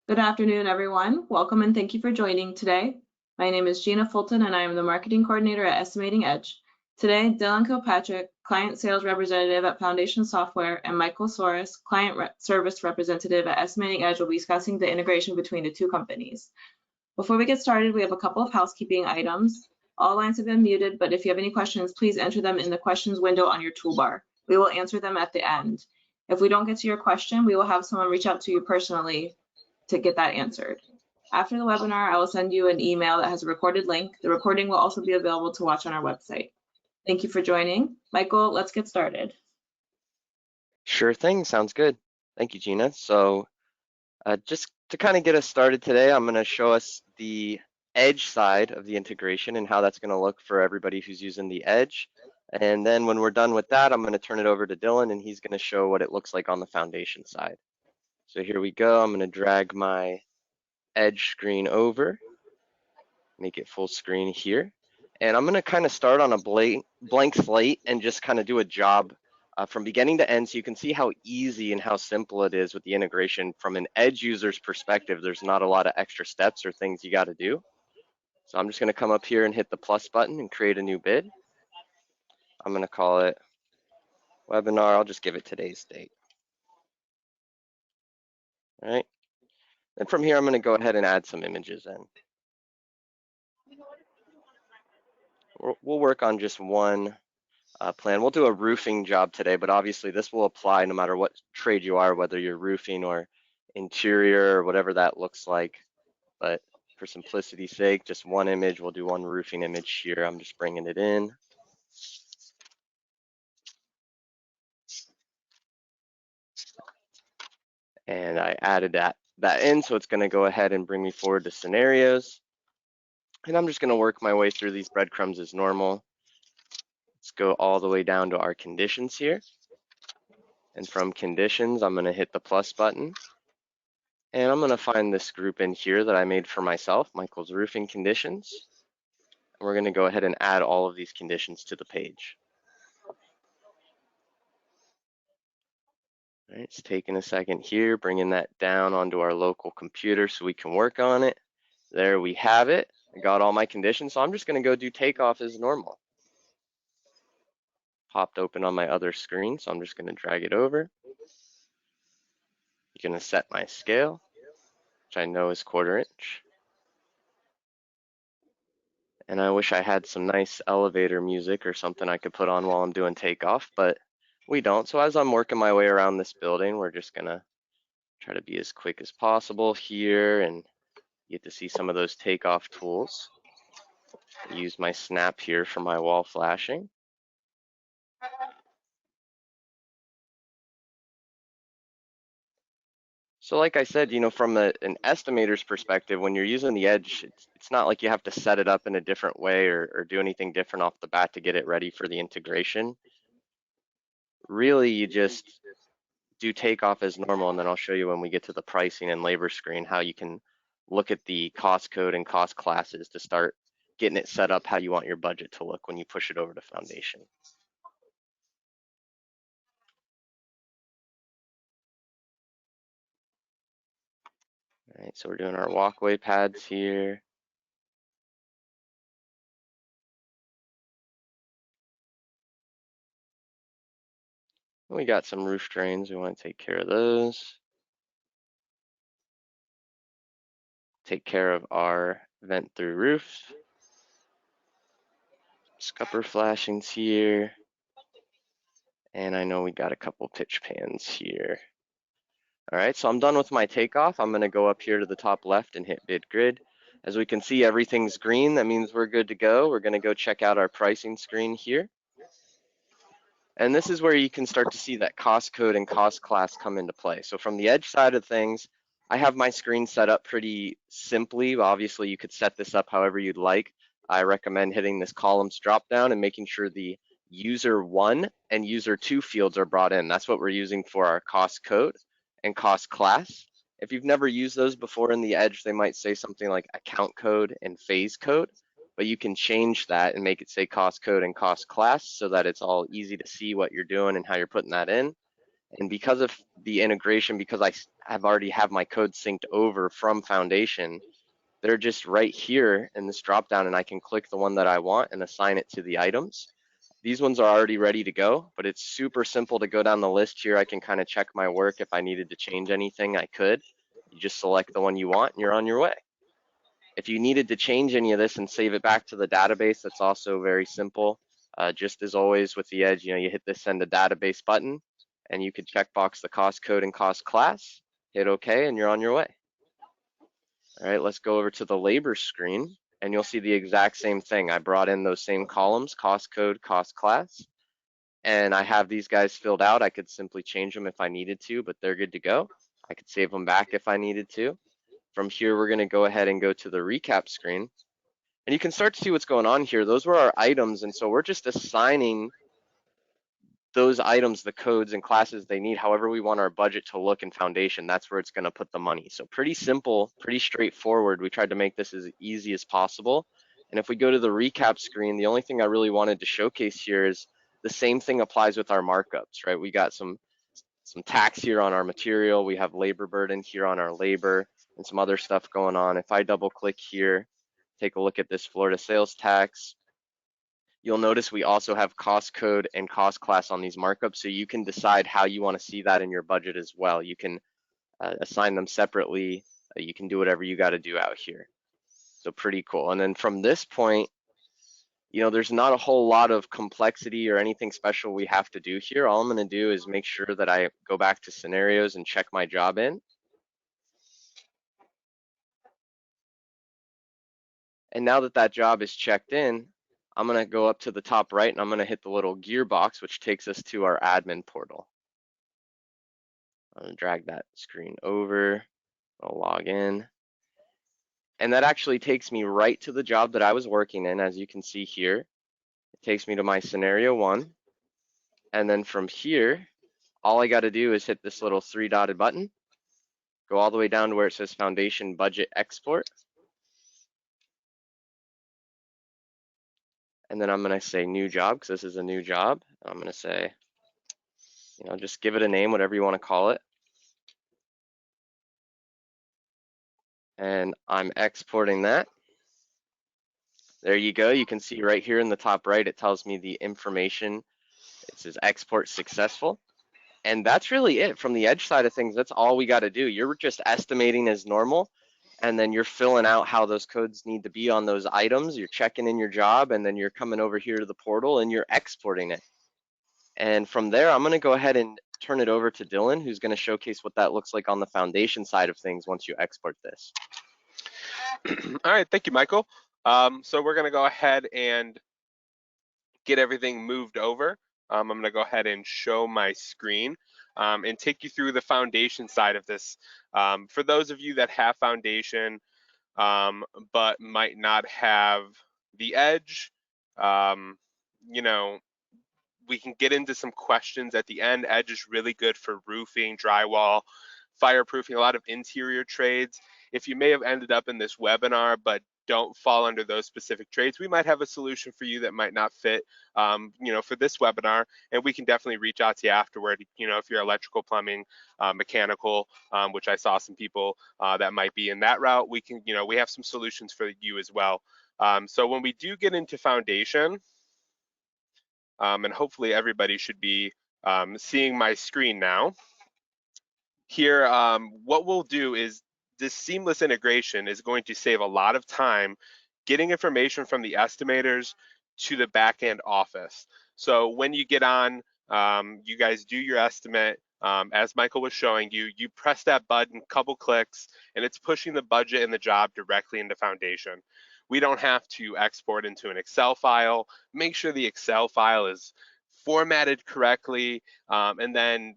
Good afternoon, everyone. Welcome and thank you for joining today. My name is Gina Fulton and I am the Marketing Coordinator at Estimating Edge. Today, Dylan Kilpatrick, Client Sales Representative at Foundation Software, and Michael Soros, Client Service Representative at Estimating Edge, will be discussing the integration between the two companies. Before we get started, we have a couple of housekeeping items. All lines have been muted, but if you have any questions, please enter them in the questions window on your toolbar. We will answer them at the end. If we don't get to your question, we will have someone reach out to you personally to get that answered. After the webinar, I will send you an email that has a recorded link. The recording will also be available to watch on our website. Thank you for joining. Michael, let's get started. Sure thing, sounds good. Thank you, Gina. So just to kind of get us started today, I'm going to show us the Edge side of the integration and how that's going to look for everybody who's using the Edge. And then when we're done with that, I'm going to turn it over to Dylan and he's going to show what it looks like on the Foundation side. So here we go. I'm going to drag my Edge screen over, make it full screen here. And I'm going to kind of start on a blank slate and just kind of do a job from beginning to end so you can see how easy and how simple it is with the integration. From an Edge user's perspective, there's not a lot of extra steps or things you got to do. So I'm just going to come up here and hit the plus button and create a new bid. I'm going to call it webinar. I'll just give it today's date. All right. And from here, I'm going to go ahead and add some images in. We'll work on just one plan. We'll do a roofing job today, but obviously this will apply no matter what trade you are, whether you're roofing or interior or whatever that looks like. But for simplicity's sake, just one image. We'll do one roofing image here. I'm just bringing it in. And I added that in, so it's going to go ahead and bring me forward to scenarios. And I'm just going to work my way through these breadcrumbs as normal. Let's go all the way down to our conditions here. And from conditions, I'm going to hit the plus button. And I'm going to find this group in here that I made for myself, Michael's Roofing Conditions. And we're going to go ahead and add all of these conditions to the page. All right, it's taking a second here, bringing that down onto our local computer so we can work on it. There we have it. I got all my conditions, so I'm just going to go do takeoff as normal. Popped open on my other screen, so I'm just going to drag it over. I'm going to set my scale, which I know is 1/4 inch. And I wish I had some nice elevator music or something I could put on while I'm doing takeoff, but we don't. So as I'm working my way around this building, we're just gonna try to be as quick as possible here and get to see some of those takeoff tools. Use my snap here for my wall flashing. So like I said, you know, from an estimator's perspective, when you're using the Edge, it's not like you have to set it up in a different way or do anything different off the bat to get it ready for the integration. Really, you just do takeoff as normal, and then I'll show you when we get to the pricing and labor screen how you can look at the cost code and cost classes to start getting it set up how you want your budget to look when you push it over to Foundation. All right, so we're doing our walkway pads here. We got some roof drains. We want to take care of those. Take care of our vent through roof. Scupper flashings here. And I know we got a couple pitch pans here. All right, so I'm done with my takeoff. I'm gonna go up here to the top left and hit bid grid. As we can see, everything's green. That means we're good to go. We're gonna go check out our pricing screen here. And this is where you can start to see that cost code and cost class come into play. So from the Edge side of things, I have my screen set up pretty simply. Obviously, you could set this up however you'd like. I recommend hitting this columns drop down and making sure the user 1 and user 2 fields are brought in. That's what we're using for our cost code and cost class. If you've never used those before in the Edge, they might say something like account code and phase code, but you can change that and make it say cost code and cost class so that it's all easy to see what you're doing and how you're putting that in. And because of the integration, because I have already have my code synced over from Foundation, they're just right here in this dropdown, and I can click the one that I want and assign it to the items. These ones are already ready to go, but it's super simple to go down the list here. I can kind of check my work. If I needed to change anything, I could. You just select the one you want and you're on your way. If you needed to change any of this and save it back to the database, that's also very simple. Just as always with the Edge, you hit the send to database button and you could checkbox the cost code and cost class, hit OK, and you're on your way. All right, let's go over to the labor screen and you'll see the exact same thing. I brought in those same columns, cost code, cost class, and I have these guys filled out. I could simply change them if I needed to, but they're good to go. I could save them back if I needed to. From here, we're going to go ahead and go to the recap screen. And you can start to see what's going on here. Those were our items, and so we're just assigning those items the codes and classes they need, however we want our budget to look in Foundation. That's where it's going to put the money. So pretty simple, pretty straightforward. We tried to make this as easy as possible. And if we go to the recap screen, the only thing I really wanted to showcase here is the same thing applies with our markups, right? We got some tax here on our material. We have labor burden here on our labor and some other stuff going on. If I double click here, take a look at this Florida sales tax, you'll notice we also have cost code and cost class on these markups, so you can decide how you want to see that in your budget as well. You can assign them separately. You can do whatever you got to do out here. So pretty cool. And then from this point, there's not a whole lot of complexity or anything special we have to do here. All I'm going to do is make sure that I go back to scenarios and check my job in. And now that that job is checked in, I'm going to go up to the top right and I'm going to hit the little gearbox, which takes us to our admin portal. I'm going to drag that screen over. I'll log in. And that actually takes me right to the job that I was working in, as you can see here. It takes me to my scenario 1. And then from here, all I got to do is hit this little 3-dotted button, go all the way down to where it says Foundation Budget Export. And then I'm going to say new job, because this is a new job. I'm going to say, just give it a name, whatever you want to call it. And I'm exporting that. There you go. You can see right here in the top right, it tells me the information. It says export successful. And that's really it from the Edge side of things. That's all we got to do. You're just estimating as normal, and then you're filling out how those codes need to be on those items. You're checking in your job, and then you're coming over here to the portal and you're exporting it. And from there, I'm going to go ahead and turn it over to Dylan, who's going to showcase what that looks like on the Foundation side of things once you export this. All right, thank you, Michael. So we're going to go ahead and get everything moved over. I'm going to go ahead and show my screen and take you through the Foundation side of this. For those of you that have Foundation but might not have the Edge, we can get into some questions at the end. Edge is really good for roofing, drywall, fireproofing, a lot of interior trades. If you may have ended up in this webinar but don't fall under those specific trades, we might have a solution for you that might not fit, for this webinar, and we can definitely reach out to you afterward. If you're electrical, plumbing, mechanical, which I saw some people that might be in that route, we have some solutions for you as well. So when we do get into Foundation, and hopefully everybody should be seeing my screen now. Here, what we'll do is this seamless integration is going to save a lot of time getting information from the estimators to the back-end office. So when you get on, you guys do your estimate. As Michael was showing you, you press that button, couple clicks, and it's pushing the budget and the job directly into Foundation. We don't have to export into an Excel file. Make sure the Excel file is formatted correctly, and then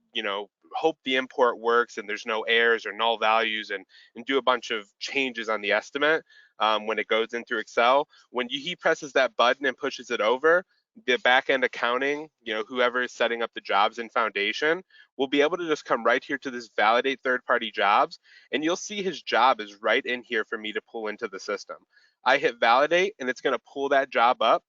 hope the import works and there's no errors or null values, and do a bunch of changes on the estimate when it goes in through Excel. When he presses that button and pushes it over, the back-end accounting, whoever is setting up the jobs in Foundation, will be able to just come right here to this validate third-party jobs, and you'll see his job is right in here for me to pull into the system. I hit validate and it's going to pull that job up,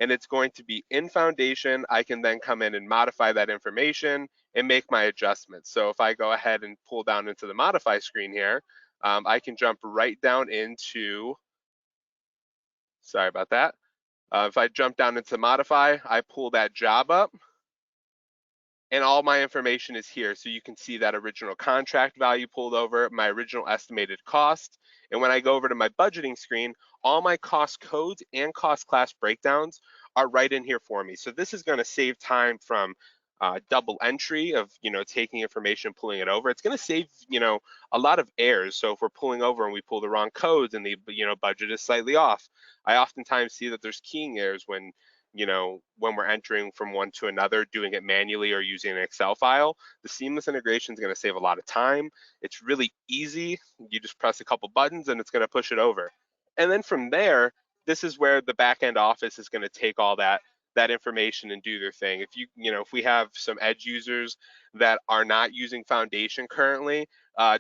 and it's going to be in Foundation. I can then come in and modify that information and make my adjustments. So if I go ahead and pull down into the modify screen here, I can jump right down into, sorry about that. If I jump down into modify, I pull that job up, and all my information is here. So you can see that original contract value pulled over, my original estimated cost. And when I go over to my budgeting screen, all my cost codes and cost class breakdowns are right in here for me. So this is going to save time from double entry of, taking information, pulling it over. It's going to save, a lot of errors. So if we're pulling over and we pull the wrong codes and the, budget is slightly off, I oftentimes see that there's keying errors when we're entering from one to another, doing it manually or using an Excel file. The seamless integration is going to save a lot of time. It's really easy. You just press a couple buttons and it's going to push it over. And then from there, this is where the back end office is going to take all that information and do their thing. If we have some edge users that are not using Foundation currently,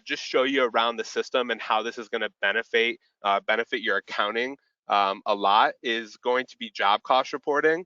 just show you around the system and how this is going to benefit your accounting a lot is going to be job cost reporting.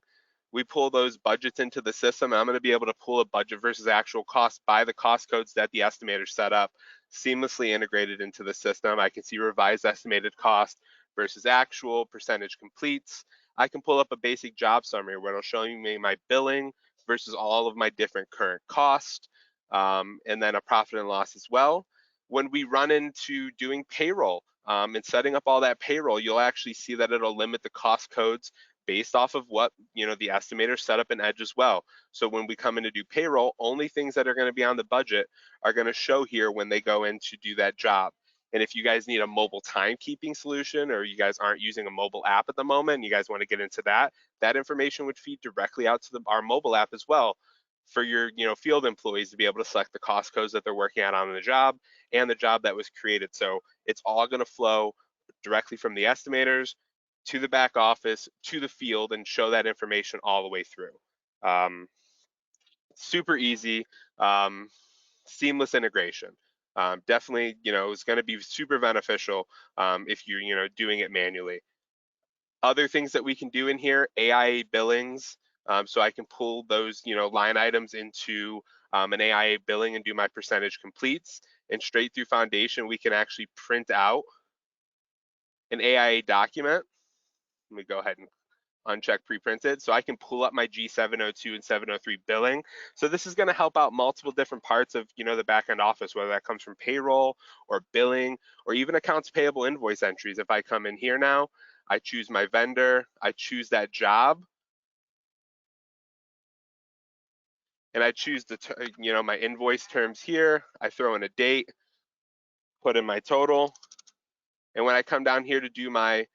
We pull those budgets into the system, and I'm going to be able to pull a budget versus actual cost by the cost codes that the estimator set up, seamlessly integrated into the system. I can see revised estimated cost versus actual, percentage completes. I can pull up a basic job summary where it'll show me my billing versus all of my different current costs, and then a profit and loss as well. When we run into doing payroll, and setting up all that payroll, you'll actually see that it'll limit the cost codes based off of what the estimator set up in Edge as well. So when we come in to do payroll, only things that are going to be on the budget are going to show here when they go in to do that job. And if you guys need a mobile timekeeping solution, or you guys aren't using a mobile app at the moment and you guys want to get into that, that information would feed directly out to our mobile app as well for your field employees to be able to select the cost codes that they're working on the job and the job that was created. So it's all going to flow directly from the estimators to the back office to the field and show that information all the way through. Super easy, seamless integration. Definitely, it's going to be super beneficial if you're doing it manually. Other things that we can do in here, AIA billings. So I can pull those line items into an AIA billing and do my percentage completes. And straight through Foundation, we can actually print out an AIA document. Let me go ahead and uncheck pre-printed. So I can pull up my G702 and 703 billing. So this is going to help out multiple different parts of the back-end office, whether that comes from payroll or billing or even accounts payable invoice entries. If I come in here now, I choose my vendor, I choose that job, and I choose my invoice terms here. I throw in a date, put in my total, and when I come down here to do my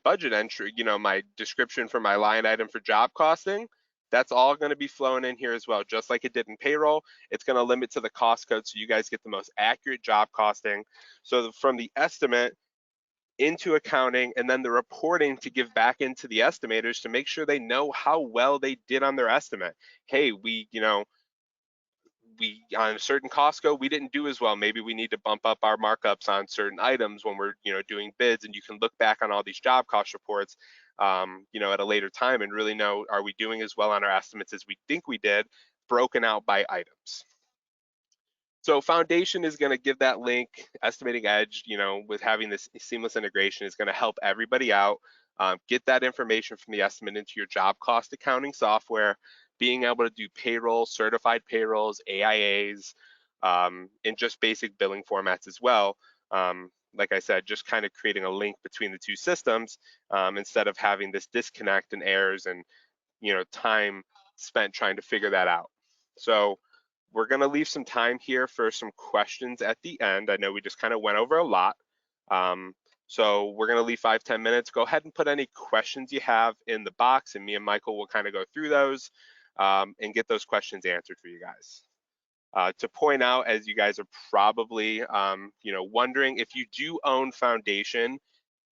budget entry, my description for my line item for job costing, that's all going to be flowing in here as well, just like it did in payroll. It's going to limit to the cost code so you guys get the most accurate job costing. So from the estimate into accounting and then the reporting to give back into the estimators to make sure they know how well they did on their estimate. Hey, we on a certain cost code we didn't do as well. Maybe we need to bump up our markups on certain items when we're doing bids, and you can look back on all these job cost reports at a later time and really know, are we doing as well on our estimates as we think we did, broken out by items. So Foundation is going to give that link. Estimating Edge, with having this seamless integration, is going to help everybody out. Get that information from the estimate into your job cost accounting software, being able to do payroll, certified payrolls, AIAs, and just basic billing formats as well. Like I said, just kind of creating a link between the two systems instead of having this disconnect and errors and time spent trying to figure that out. So we're going to leave some time here for some questions at the end. I know we just kind of went over a lot. So we're going to leave 5-10 minutes. Go ahead and put any questions you have in the box, and me and Michael will kind of go through those and get those questions answered for you guys. To point out, as you guys are probably wondering, if you do own Foundation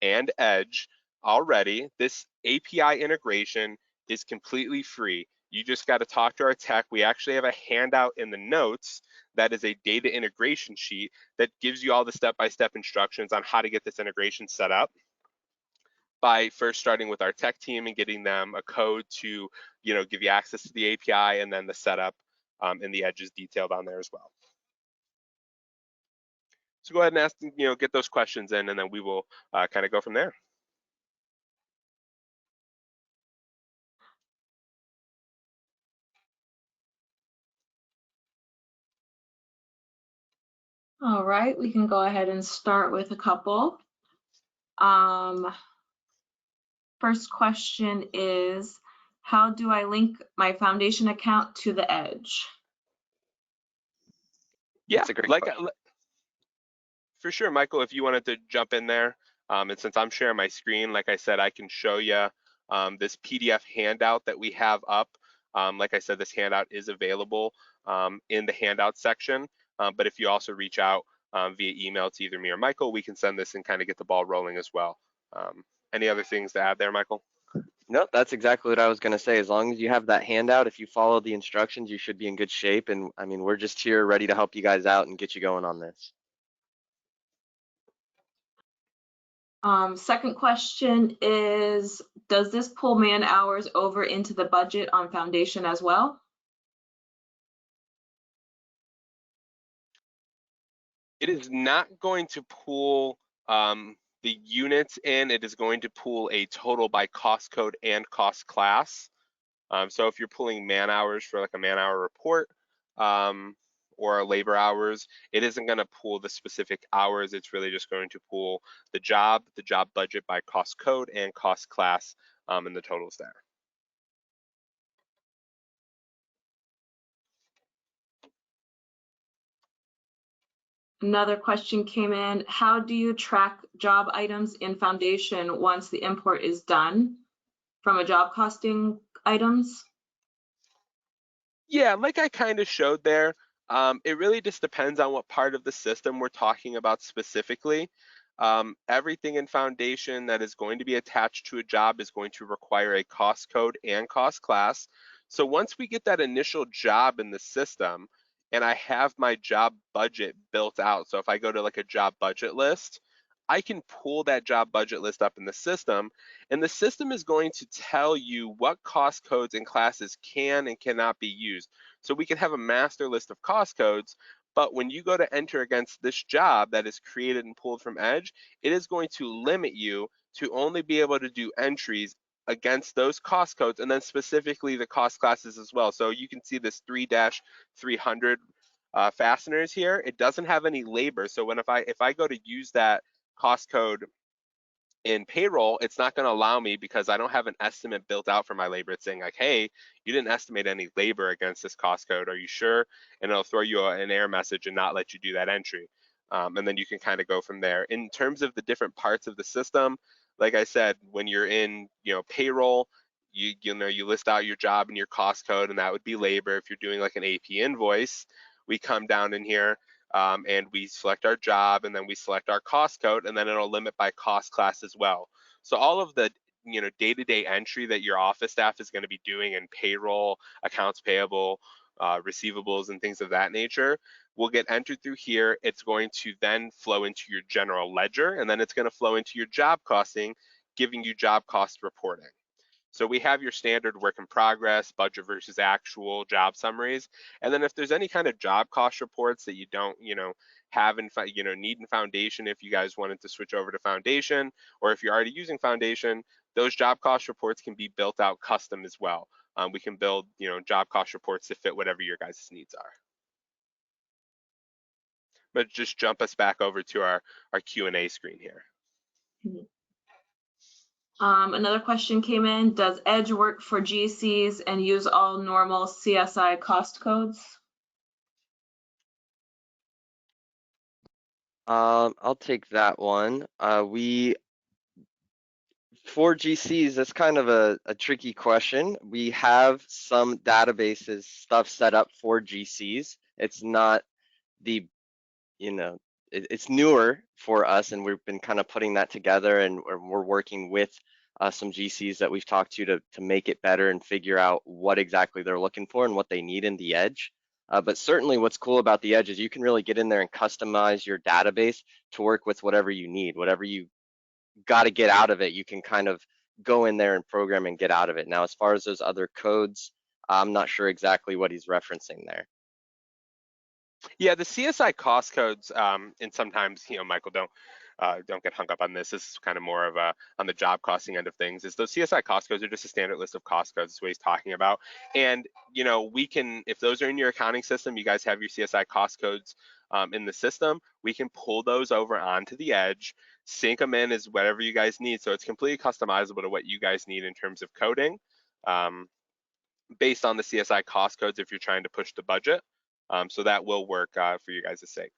and Edge already, this API integration is completely free. You just got to talk to our tech. We actually have a handout in the notes that is a data integration sheet that gives you all the step-by-step instructions on how to get this integration set up, by first starting with our tech team and getting them a code to give you access to the API, and then the setup and the edge is detailed on there as well. So go ahead and ask, get those questions in, and then we will kind of go from there. All right, we can go ahead and start with a couple. First question is, how do I link my foundation account to the Edge? Yeah, That's a great question. For sure, Michael, if you wanted to jump in there, and since I'm sharing my screen, like I said, I can show you this PDF handout that we have up. Like I said, this handout is available in the handout section, but if you also reach out via email to either me or Michael, we can send this and kind of get the ball rolling as well. Any other things to add there, Michael? No, that's exactly what I was going to say. As long as you have that handout, if you follow the instructions, you should be in good shape. And I mean, we're just here ready to help you guys out and get you going on this. Second question is, does this pull man hours over into the budget on foundation as well? It is not going to pull the units in. It is going to pull a total by cost code and cost class. So if you're pulling man hours for like a man hour report or labor hours, it isn't going to pull the specific hours. It's really just going to pull the job budget by cost code and cost class, and the totals there. Another question came in, how do you track job items in foundation once the import is done from a job costing items? Yeah, like I kind of showed there, it really just depends on what part of the system we're talking about specifically. Everything in foundation that is going to be attached to a job is going to require a cost code and cost class. So once we get that initial job in the system and I have my job budget built out, so if I go to like a job budget list, I can pull that job budget list up in the system, and the system is going to tell you what cost codes and classes can and cannot be used. So we can have a master list of cost codes, but when you go to enter against this job that is created and pulled from Edge, it is going to limit you to only be able to do entries against those cost codes, and then specifically the cost classes as well. So you can see this 3-300 fasteners here. It doesn't have any labor. So if I go to use that cost code in payroll, it's not going to allow me because I don't have an estimate built out for my labor. It's saying like, hey, you didn't estimate any labor against this cost code. Are you sure? And it'll throw you an error message and not let you do that entry. And then you can kind of go from there. In terms of the different parts of the system, like I said, when you're in, payroll, you list out your job and your cost code, and that would be labor. If you're doing like an AP invoice, we come down in here and we select our job, and then we select our cost code, and then it'll limit by cost class as well. So all of the day-to-day entry that your office staff is going to be doing in payroll, accounts payable, receivables, and things of that nature will get entered through here. It's going to then flow into your general ledger, and then it's going to flow into your job costing, giving you job cost reporting. So we have your standard work in progress, budget versus actual, job summaries. And then if there's any kind of job cost reports that you don't, have in, need in foundation, if you guys wanted to switch over to foundation, or if you're already using foundation, those job cost reports can be built out custom as well. We can build, job cost reports to fit whatever your guys' needs are. But just jump us back over to our Q&A screen here. Another question came in, does Edge work for GCs and use all normal CSI cost codes? I'll take that one. For GCs, that's kind of a tricky question. We have some databases stuff set up for GCs. It's not the, it's newer for us, and we've been kind of putting that together, and we're working with some GCs that we've talked to make it better and figure out what exactly they're looking for and what they need in the Edge. But certainly what's cool about the Edge is you can really get in there and customize your database to work with whatever you need. Whatever you got to get out of it, you can kind of go in there and program and get out of it. Now, as far as those other codes, I'm not sure exactly what he's referencing there. Yeah, the CSI cost codes, and sometimes, Michael, don't get hung up on this. This is kind of more of a on the job costing end of things. Is those CSI cost codes are just a standard list of cost codes. Is what he's talking about. And we can, if those are in your accounting system, you guys have your CSI cost codes in the system. We can pull those over onto the edge, sync them in as whatever you guys need. So it's completely customizable to what you guys need in terms of coding. Based on the CSI cost codes if you're trying to push the budget. So that will work for you guys' sake.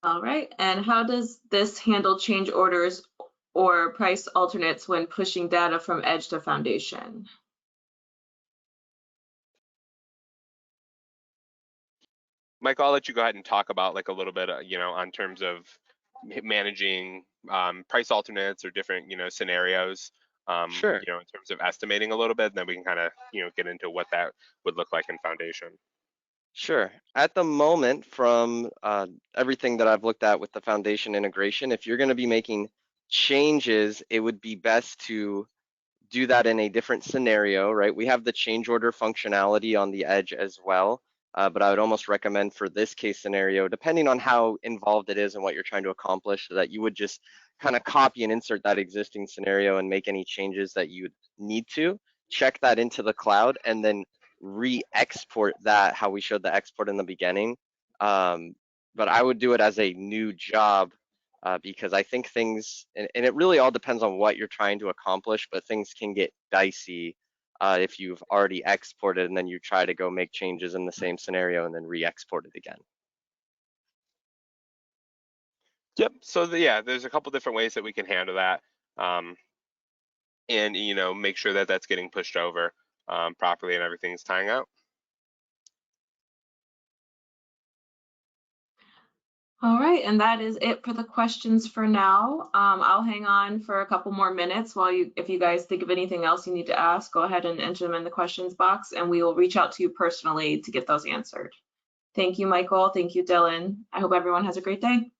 All right, and how does this handle change orders or price alternates when pushing data from edge to foundation? Mike, I'll let you go ahead and talk about like a little bit, on terms of managing price alternates or different, scenarios, Sure. in terms of estimating a little bit, and then we can kind of, get into what that would look like in foundation. Sure. At the moment, from everything that I've looked at with the foundation integration, if you're going to be making changes, it would be best to do that in a different scenario, right? We have the change order functionality on the edge as well, but I would almost recommend for this case scenario, depending on how involved it is and what you're trying to accomplish, that you would just kind of copy and insert that existing scenario and make any changes that you need to, check that into the cloud, and then re-export that how we showed the export in the beginning. But I would do it as a new job because I think things, and it really all depends on what you're trying to accomplish, but things can get dicey if you've already exported and then you try to go make changes in the same scenario and then re-export it again. Yep. So yeah, there's a couple different ways that we can handle that, and make sure that that's getting pushed over properly and everything's tying out. All right, and that is it for the questions for now. I'll hang on for a couple more minutes while if you guys think of anything else you need to ask, go ahead and enter them in the questions box and we will reach out to you personally to get those answered. Thank you, Michael. Thank you, Dylan. I hope everyone has a great day.